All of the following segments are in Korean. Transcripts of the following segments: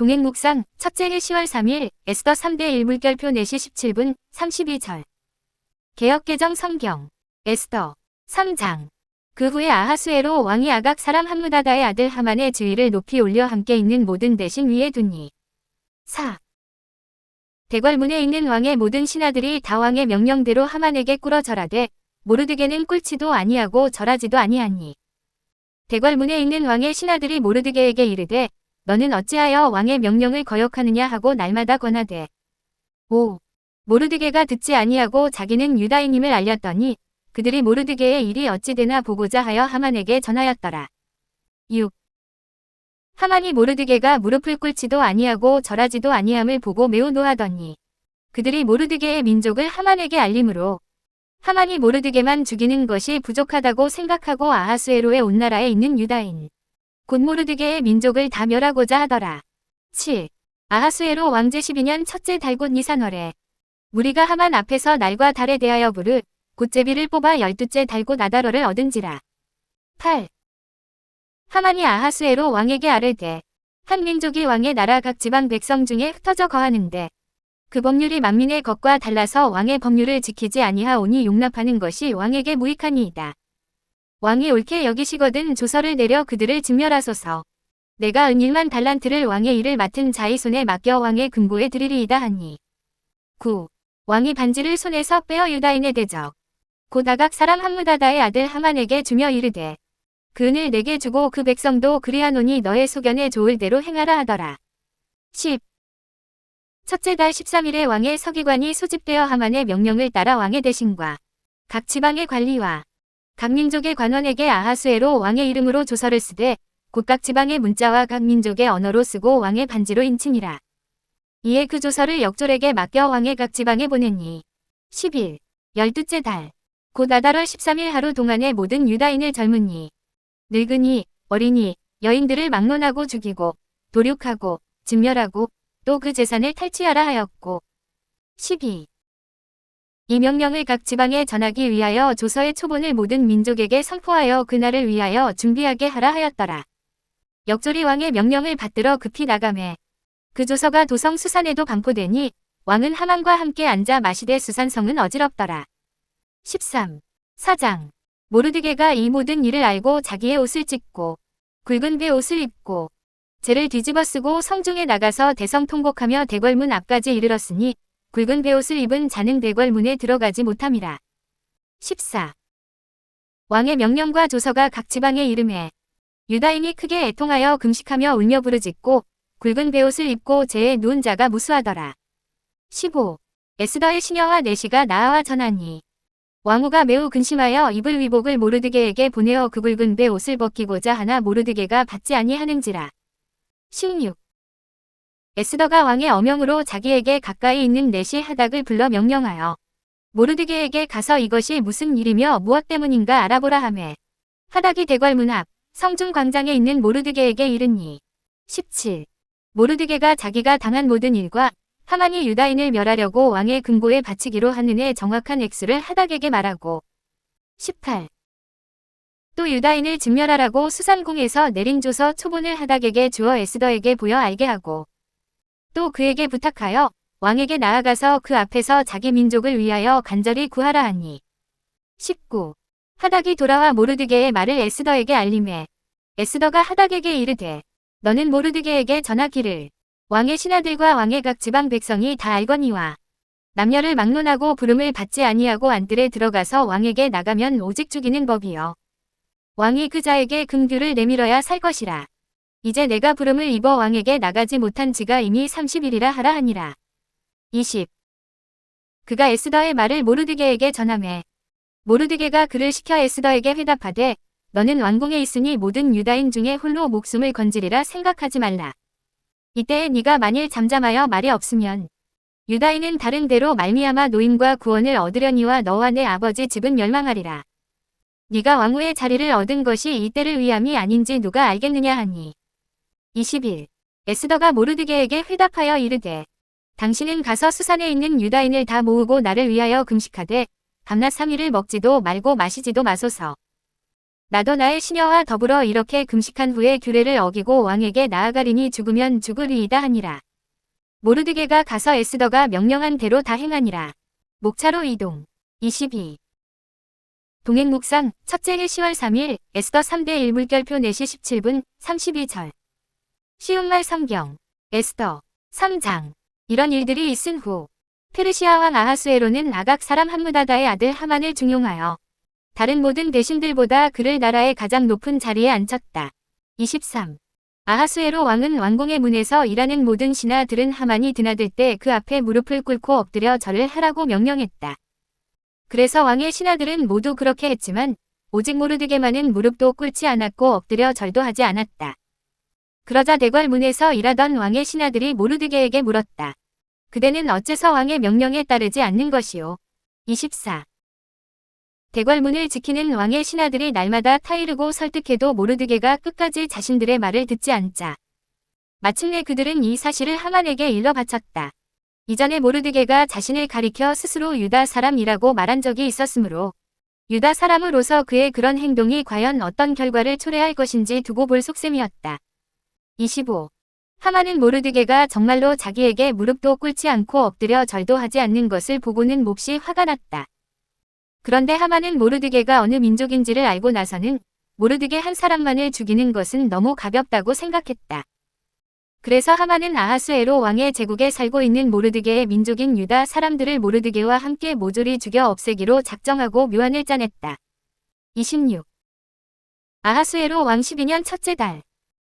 동행묵상 첫째 일 10월 3일 에스더 3대 1 물결표 4시 17분 32절. 개역개정 성경 에스더 3장. 그 후에 아하수에로 왕이 아각 사람 함므다다의 아들 하만의 지위를 높이 올려 함께 있는 모든 대신 위에 두니. 4. 대궐문에 있는 왕의 모든 신하들이 다 왕의 명령대로 하만에게 꿇어 절하되 모르드게는 꿇지도 아니하고 절하지도 아니하니. 대궐문에 있는 왕의 신하들이 모르드게에게 이르되 너는 어찌하여 왕의 명령을 거역하느냐 하고 날마다 권하되. 5. 모르드게가 듣지 아니하고 자기는 유다인임을 알렸더니 그들이 모르드게의 일이 어찌 되나 보고자 하여 하만에게 전하였더라. 6. 하만이 모르드게가 무릎을 꿇지도 아니하고 절하지도 아니함을 보고 매우 노하더니 그들이 모르드게의 민족을 하만에게 알림으로 하만이 모르드게만 죽이는 것이 부족하다고 생각하고 아하수에로의 온 나라에 있는 유다인 곧 모르드게의 민족을 다 멸하고자 하더라. 7. 아하수에로 왕제 12년 첫째 달 곧 니산월에 무리가 하만 앞에서 날과 달에 대하여 부르 곧 제비를 뽑아 12째 달 곧 아달월을 얻은지라. 8. 하만이 아하수에로 왕에게 아뢰되 한 민족이 왕의 나라 각 지방 백성 중에 흩어져 거하는데 그 법률이 만민의 것과 달라서 왕의 법률을 지키지 아니하오니 용납하는 것이 왕에게 무익하니이다. 왕이 옳게 여기시거든 조서를 내려 그들을 진멸하소서. 내가 은 1만 달란트를 왕의 일을 맡은 자의 손에 맡겨 왕의 금고에 드리리이다 하니. 9. 왕이 반지를 손에서 빼어 유다인의 대적 곧 아각 사람 함므다다의 아들 하만에게 주며 이르되 그 은을 내게 주고 그 백성도 그리하노니 너의 소견에 좋을 대로 행하라 하더라. 10. 첫째 달 13일에 왕의 서기관이 소집되어 하만의 명령을 따라 왕의 대신과 각 지방의 관리와 각 민족의 관원에게 아하수에로 왕의 이름으로 조서를 쓰되 곧 각 지방의 문자와 각 민족의 언어로 쓰고 왕의 반지로 인치니라. 이에 그 조서를 역졸에게 맡겨 왕의 각 지방에 보내니 10일 12째 달 곧 아달월 13일 하루 동안에 모든 유다인을 젊은이 늙은이 어린이 여인들을 막론하고 죽이고 도륙하고 진멸하고 또 그 재산을 탈취하라 하였고 12. 이 명령을 각 지방에 전하기 위하여 조서의 초본을 모든 민족에게 선포하여 그날을 위하여 준비하게 하라 하였더라. 역졸이 왕의 명령을 받들어 급히 나가매 그 조서가 도성 수산에도 반포되니 왕은 하만과 함께 앉아 마시되 수산성은 어지럽더라. 13. 사장. 모르드게가 이 모든 일을 알고 자기의 옷을 찢고 굵은 배 옷을 입고 재를 뒤집어 쓰고 성중에 나가서 대성 통곡하며 대궐문 앞까지 이르렀으니 굵은 베옷을 입은 자는 대궐문에 들어가지 못함이라. 14. 왕의 명령과 조서가 각 지방에 이름해 유다인이 크게 애통하여 금식하며 울며 부르짖고 굵은 베옷을 입고 재에 누운 자가 무수하더라. 15. 에스더의 시녀와 내시가 나아와 전하니 왕후가 매우 근심하여 입을 위복을 모르드게에게 보내어 그 굵은 베옷을 벗기고자 하나 모르드게가 받지 아니하는지라. 16. 에스더가 왕의 어명으로 자기에게 가까이 있는 내시 하닥을 불러 명령하여 모르드게에게 가서 이것이 무슨 일이며 무엇 때문인가 알아보라 하매 하닥이 대궐문 앞 성중 광장에 있는 모르드게에게 이르니 17. 모르드게가 자기가 당한 모든 일과 하만이 유다인을 멸하려고 왕의 금고에 바치기로 한 은의 정확한 액수를 하닥에게 말하고 18. 또 유다인을 진멸하라고 수산궁에서 내린 조서 초본을 하닥에게 주어 에스더에게 보여 알게 하고 또 그에게 부탁하여 왕에게 나아가서 그 앞에서 자기 민족을 위하여 간절히 구하라 하니 19. 하닥이 돌아와 모르드게의 말을 에스더에게 알림해 에스더가 하닥에게 이르되 너는 모르드게에게 전하기를 왕의 신하들과 왕의 각 지방 백성이 다 알거니와 남녀를 막론하고 부름을 받지 아니하고 안뜰에 들어가서 왕에게 나가면 오직 죽이는 법이요 왕이 그 자에게 금규를 내밀어야 살 것이라. 이제 내가 부름을 입어 왕에게 나가지 못한 지가 이미 30일이라 하라 하니라. 20. 그가 에스더의 말을 모르드게에게 전하매 모르드게가 그를 시켜 에스더에게 회답하되 너는 왕궁에 있으니 모든 유다인 중에 홀로 목숨을 건지리라 생각하지 말라. 이때에 네가 만일 잠잠하여 말이 없으면 유다인은 다른 데로 말미암아 노임과 구원을 얻으려니와 너와 내 아버지 집은 멸망하리라. 네가 왕후의 자리를 얻은 것이 이때를 위함이 아닌지 누가 알겠느냐 하니 21. 에스더가 모르드게에게 회답하여 이르되 당신은 가서 수산에 있는 유다인을 다 모으고 나를 위하여 금식하되 밤낮 3일을 먹지도 말고 마시지도 마소서. 나도 나의 시녀와 더불어 이렇게 금식한 후에 규례를 어기고 왕에게 나아가리니 죽으면 죽으리이다 하니라. 모르드게가 가서 에스더가 명령한 대로 다 행하니라. 목차로 이동. 22. 동행 묵상 첫째 해 10월 3일 에스더 3대 1 물결표 4시 17분 32절. 쉬운말 성경. 에스더 3장. 이런 일들이 있은 후 페르시아 왕 아하수에로는 아각 사람 함므다다의 아들 하만을 중용하여 다른 모든 대신들보다 그를 나라의 가장 높은 자리에 앉혔다. 23. 아하수에로 왕은 왕궁의 문에서 일하는 모든 신하들은 하만이 드나들 때 그 앞에 무릎을 꿇고 엎드려 절을 하라고 명령했다. 그래서 왕의 신하들은 모두 그렇게 했지만 오직 모르드게만은 무릎도 꿇지 않았고 엎드려 절도 하지 않았다. 그러자 대궐 문에서 일하던 왕의 신하들이 모르드게에게 물었다. 그대는 어째서 왕의 명령에 따르지 않는 것이오? 24. 대궐문을 지키는 왕의 신하들이 날마다 타이르고 설득해도 모르드게가 끝까지 자신들의 말을 듣지 않자 마침내 그들은 이 사실을 하만에게 일러 바쳤다. 이전에 모르드게가 자신을 가리켜 스스로 유다 사람이라고 말한 적이 있었으므로 유다 사람으로서 그의 그런 행동이 과연 어떤 결과를 초래할 것인지 두고 볼 속셈이었다. 25. 하만은 모르드게가 정말로 자기에게 무릎도 꿇지 않고 엎드려 절도 하지 않는 것을 보고는 몹시 화가 났다. 그런데 하만은 모르드게가 어느 민족인지를 알고 나서는 모르드게 한 사람만을 죽이는 것은 너무 가볍다고 생각했다. 그래서 하만은 아하수에로 왕의 제국에 살고 있는 모르드게의 민족인 유다 사람들을 모르드게와 함께 모조리 죽여 없애기로 작정하고 묘안을 짜냈다. 26. 아하수에로 왕 12년 첫째 달.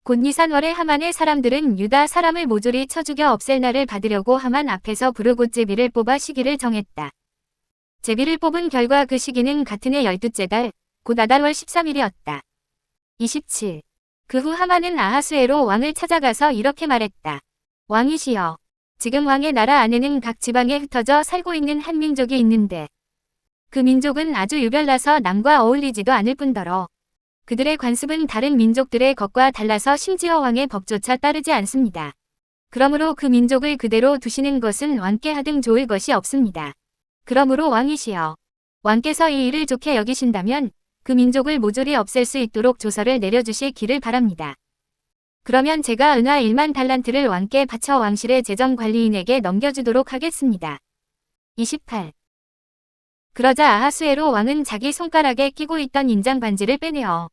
곧 니산월에 하만의 사람들은 유다 사람을 모조리 쳐 죽여 없앨 날을 받으려고 하만 앞에서 부르고 제비를 뽑아 시기를 정했다. 제비를 뽑은 결과 그 시기는 같은 해 12째 달, 곧 아달월 13일이었다. 27. 그 후 하만은 아하수에로 왕을 찾아가서 이렇게 말했다. 왕이시여, 지금 왕의 나라 안에는 각 지방에 흩어져 살고 있는 한 민족이 있는데 그 민족은 아주 유별나서 남과 어울리지도 않을 뿐더러 그들의 관습은 다른 민족들의 것과 달라서 심지어 왕의 법조차 따르지 않습니다. 그러므로 그 민족을 그대로 두시는 것은 왕께 하등 좋을 것이 없습니다. 그러므로 왕이시여, 왕께서 이 일을 좋게 여기신다면 그 민족을 모조리 없앨 수 있도록 조서를 내려주시기를 바랍니다. 그러면 제가 은화 1만 달란트를 왕께 바쳐 왕실의 재정관리인에게 넘겨주도록 하겠습니다. 28. 그러자 아하수에로 왕은 자기 손가락에 끼고 있던 인장 반지를 빼내어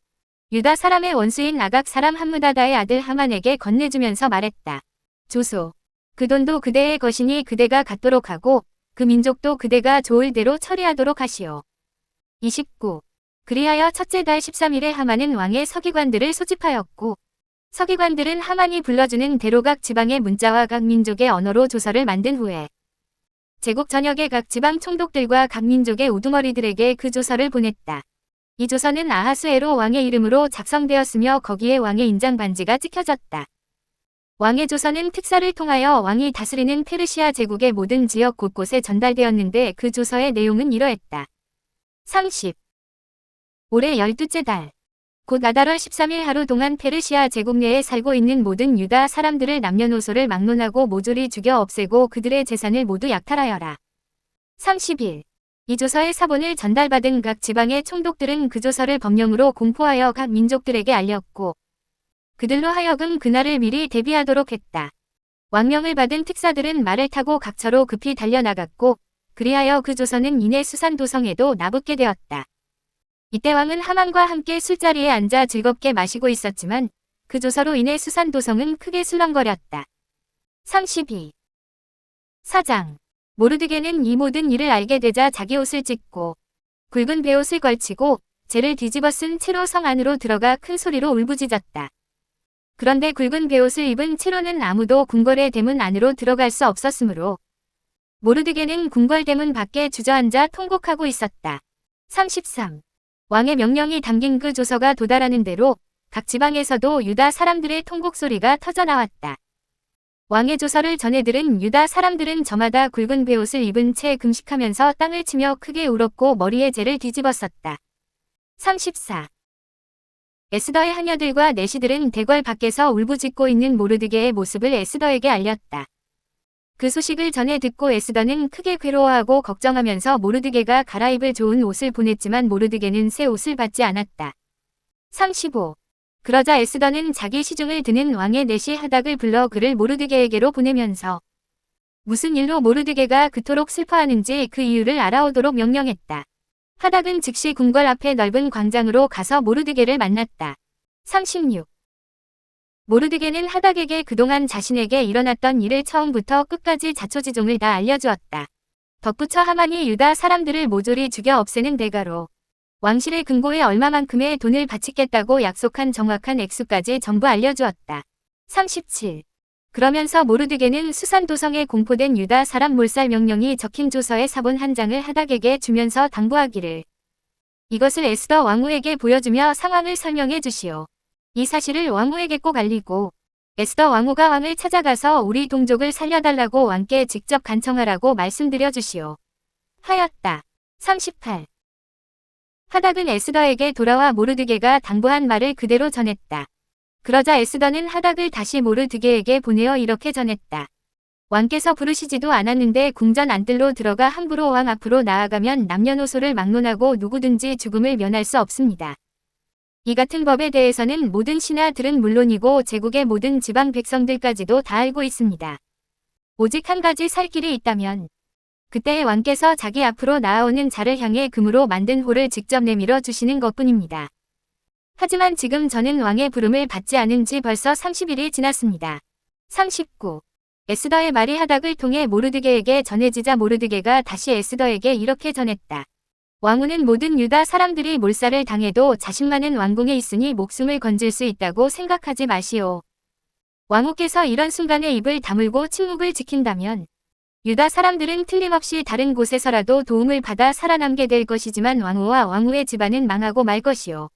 유다 사람의 원수인 아각 사람 함므다다의 아들 하만에게 건네주면서 말했다. 조소, 그 돈도 그대의 것이니 그대가 갖도록 하고 그 민족도 그대가 좋을 대로 처리하도록 하시오. 29. 그리하여 첫째 달 13일에 하만은 왕의 서기관들을 소집하였고 서기관들은 하만이 불러주는 대로 각 지방의 문자와 각 민족의 언어로 조서를 만든 후에 제국 전역의 각 지방 총독들과 각 민족의 우두머리들에게 그 조서를 보냈다. 이 조서는 아하수에로 왕의 이름으로 작성되었으며 거기에 왕의 인장 반지가 찍혀졌다. 왕의 조서는 특사를 통하여 왕이 다스리는 페르시아 제국의 모든 지역 곳곳에 전달되었는데 그 조서의 내용은 이러했다. 30. 올해 12째 달. 곧 아달월 13일 하루 동안 페르시아 제국 내에 살고 있는 모든 유다 사람들을 남녀노소를 막론하고 모조리 죽여 없애고 그들의 재산을 모두 약탈하여라. 30일. 이 조서의 사본을 전달받은 각 지방의 총독들은 그 조서를 법령으로 공포하여 각 민족들에게 알렸고 그들로 하여금 그날을 미리 대비하도록 했다. 왕명을 받은 특사들은 말을 타고 각처로 급히 달려나갔고 그리하여 그 조서는 이내 수산도성에도 나붙게 되었다. 이때 왕은 하만과 함께 술자리에 앉아 즐겁게 마시고 있었지만 그 조서로 인해 수산도성은 크게 술렁거렸다. 32. 사장. 모르드게는 이 모든 일을 알게 되자 자기 옷을 찢고 굵은 베옷을 걸치고 재를 뒤집어 쓴 채로 성 안으로 들어가 큰 소리로 울부짖었다. 그런데 굵은 베옷을 입은 채로는 아무도 궁궐의 대문 안으로 들어갈 수 없었으므로 모르드게는 궁궐 대문 밖에 주저앉아 통곡하고 있었다. 33. 왕의 명령이 담긴 그 조서가 도달하는 대로 각 지방에서도 유다 사람들의 통곡 소리가 터져나왔다. 왕의 조서를 전해 들은 유다 사람들은 저마다 굵은 베옷을 입은 채 금식하면서 땅을 치며 크게 울었고 머리에 재를 뒤집었었다. 34. 에스더의 하녀들과 내시들은 대궐 밖에서 울부짖고 있는 모르드게의 모습을 에스더에게 알렸다. 그 소식을 전해 듣고 에스더는 크게 괴로워하고 걱정하면서 모르드게가 갈아입을 좋은 옷을 보냈지만 모르드게는 새 옷을 받지 않았다. 35. 그러자 에스더는 자기 시중을 드는 왕의 내시 하닥을 불러 그를 모르드게에게로 보내면서 무슨 일로 모르드게가 그토록 슬퍼하는지 그 이유를 알아오도록 명령했다. 하닥은 즉시 궁궐 앞에 넓은 광장으로 가서 모르드게를 만났다. 36. 모르드게는 하닥에게 그동안 자신에게 일어났던 일을 처음부터 끝까지 자초지종을 다 알려주었다. 덧붙여 하만이 유다 사람들을 모조리 죽여 없애는 대가로 왕실의 금고에 얼마만큼의 돈을 바치겠다고 약속한 정확한 액수까지 전부 알려주었다. 37. 그러면서 모르드게는 수산도성에 공포된 유다 사람 몰살 명령이 적힌 조서의 사본 한 장을 하닥에게 주면서 당부하기를 이것을 에스더 왕후에게 보여주며 상황을 설명해 주시오. 이 사실을 왕후에게 꼭 알리고 에스더 왕후가 왕을 찾아가서 우리 동족을 살려달라고 왕께 직접 간청하라고 말씀드려 주시오. 하였다. 38. 하닥은 에스더에게 돌아와 모르드게가 당부한 말을 그대로 전했다. 그러자 에스더는 하닥을 다시 모르드게에게 보내어 이렇게 전했다. 왕께서 부르시지도 않았는데 궁전 안뜰로 들어가 함부로 왕 앞으로 나아가면 남녀노소를 막론하고 누구든지 죽음을 면할 수 없습니다. 이 같은 법에 대해서는 모든 신하들은 물론이고 제국의 모든 지방 백성들까지도 다 알고 있습니다. 오직 한 가지 살 길이 있다면 그때 왕께서 자기 앞으로 나아오는 자를 향해 금으로 만든 호를 직접 내밀어 주시는 것뿐입니다. 하지만 지금 저는 왕의 부름을 받지 않은 지 벌써 30일이 지났습니다. 39. 에스더의 말이 하닥을 통해 모르드게에게 전해지자 모르드게가 다시 에스더에게 이렇게 전했다. 왕후는 모든 유다 사람들이 몰살을 당해도 자신만은 왕궁에 있으니 목숨을 건질 수 있다고 생각하지 마시오. 왕후께서 이런 순간에 입을 다물고 침묵을 지킨다면 유다 사람들은 틀림없이 다른 곳에서라도 도움을 받아 살아남게 될 것이지만 왕후와 왕후의 집안은 망하고 말 것이오.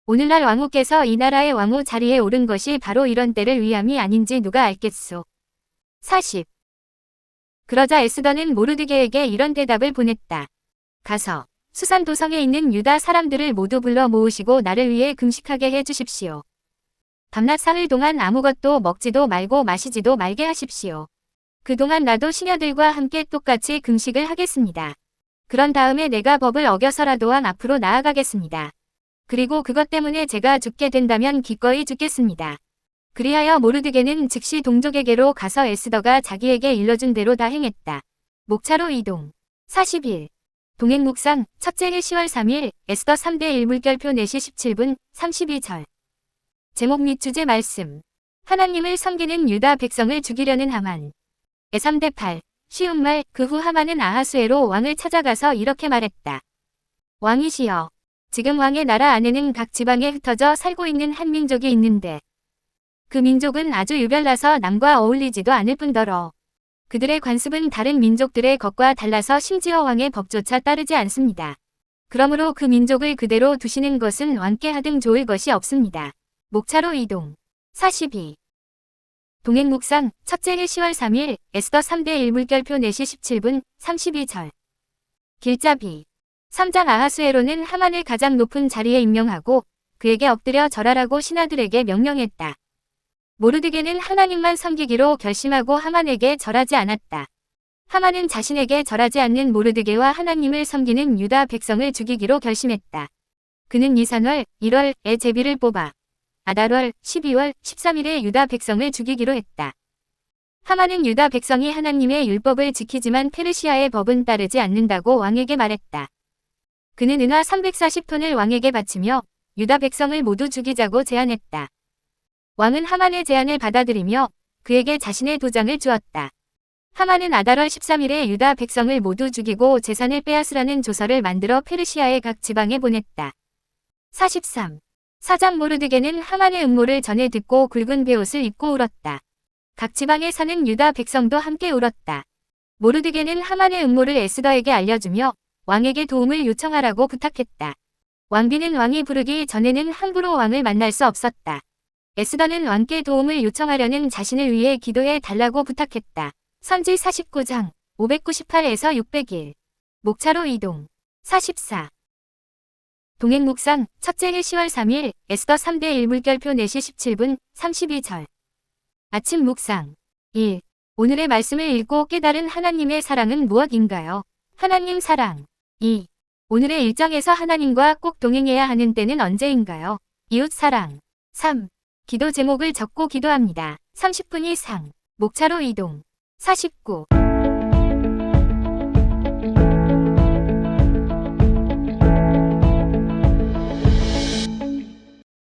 오늘날 왕후께서 이 나라의 왕후 자리에 오른 것이 바로 이런 때를 위함이 아닌지 누가 알겠소. 40. 그러자 에스더는 모르드게에게 이런 대답을 보냈다. 가서 수산도성에 있는 유다 사람들을 모두 불러 모으시고 나를 위해 금식하게 해 주십시오. 밤낮 사흘 동안 아무것도 먹지도 말고 마시지도 말게 하십시오. 그동안 나도 시녀들과 함께 똑같이 금식을 하겠습니다. 그런 다음에 내가 법을 어겨서라도 왕 앞으로 나아가겠습니다. 그리고 그것 때문에 제가 죽게 된다면 기꺼이 죽겠습니다. 그리하여 모르드게는 즉시 동족에게로 가서 에스더가 자기에게 일러준 대로 다 행했다. 목차로 이동. 41. 동행묵상 첫째 해 10월 3일 에스더 3대 1물결표 4시 17분 32절. 제목 및 주제 말씀. 하나님을 섬기는 유다 백성을 죽이려는 하만. 에3대 8. 쉬운 말. 그 후 하만은 아하수에로 왕을 찾아가서 이렇게 말했다. 왕이시여. 지금 왕의 나라 안에는 각 지방에 흩어져 살고 있는 한 민족이 있는데 그 민족은 아주 유별나서 남과 어울리지도 않을 뿐더러 그들의 관습은 다른 민족들의 것과 달라서 심지어 왕의 법조차 따르지 않습니다. 그러므로 그 민족을 그대로 두시는 것은 왕께 하등 좋을 것이 없습니다. 목차로 이동. 42. 동행묵상 첫째 해 10월 3일 에스더 3대 1물결표 4시 17분 32절. 길잡이. 3장 아하수에로는 하만을 가장 높은 자리에 임명하고 그에게 엎드려 절하라고 신하들에게 명령했다. 모르드게는 하나님만 섬기기로 결심하고 하만에게 절하지 않았다. 하만은 자신에게 절하지 않는 모르드게와 하나님을 섬기는 유다 백성을 죽이기로 결심했다. 그는 니산월 1월에 제비를 뽑아 아달월 12월 13일에 유다 백성을 죽이기로 했다. 하만은 유다 백성이 하나님의 율법을 지키지만 페르시아의 법은 따르지 않는다고 왕에게 말했다. 그는 은화 340톤을 왕에게 바치며 유다 백성을 모두 죽이자고 제안했다. 왕은 하만의 제안을 받아들이며 그에게 자신의 도장을 주었다. 하만은 아달월 13일에 유다 백성을 모두 죽이고 재산을 빼앗으라는 조서를 만들어 페르시아의 각 지방에 보냈다. 43. 사장 모르드게는 하만의 음모를 전해 듣고 굵은 베옷을 입고 울었다. 각 지방에 사는 유다 백성도 함께 울었다. 모르드게는 하만의 음모를 에스더에게 알려주며 왕에게 도움을 요청하라고 부탁했다. 왕비는 왕이 부르기 전에는 함부로 왕을 만날 수 없었다. 에스더는 왕께 도움을 요청하려는 자신을 위해 기도해 달라고 부탁했다. 선지 49장 598에서 601. 목차로 이동. 44. 동행묵상 첫째 해 10월 3일 에스더 3대 1물결표 4시 17분 32절. 아침 묵상. 1. 오늘의 말씀을 읽고 깨달은 하나님의 사랑은 무엇인가요? 하나님 사랑. 2. 오늘의 일정에서 하나님과 꼭 동행해야 하는 때는 언제인가요? 이웃사랑. 3. 기도 제목을 적고 기도합니다. 30분 이상. 목차로 이동. 49.